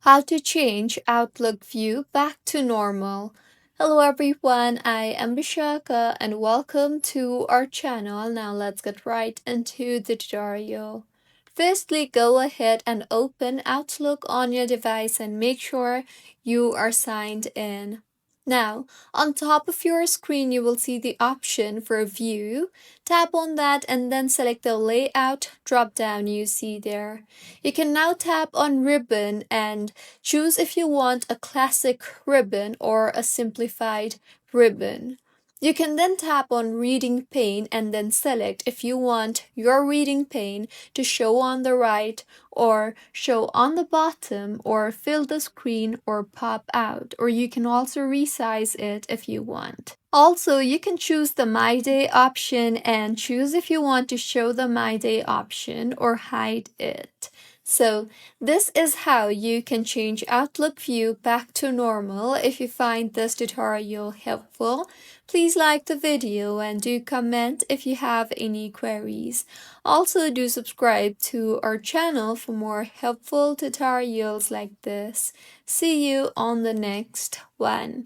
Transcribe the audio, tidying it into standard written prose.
How to change Outlook view back to normal. Hello everyone, I am Bishaka and welcome to our channel. Now let's get right into the tutorial. Firstly, go ahead and open Outlook on your device and make sure you are signed in. Now, on top of your screen, you will see the option for View. Tap on that and then select the Layout drop down you see there. You can now tap on Ribbon and choose if you want a classic ribbon or a simplified ribbon. You can then tap on Reading Pane and then select if you want your reading pane to show on the right or show on the bottom or fill the screen or pop out, or you can also resize it if you want. Also, you can choose the My Day option and choose if you want to show the My Day option or hide it. So this is how you can change Outlook view back to normal. If you find this tutorial helpful, please like the video and do comment if you have any queries. Also do subscribe to our channel for more helpful tutorials like this. See you on the next one.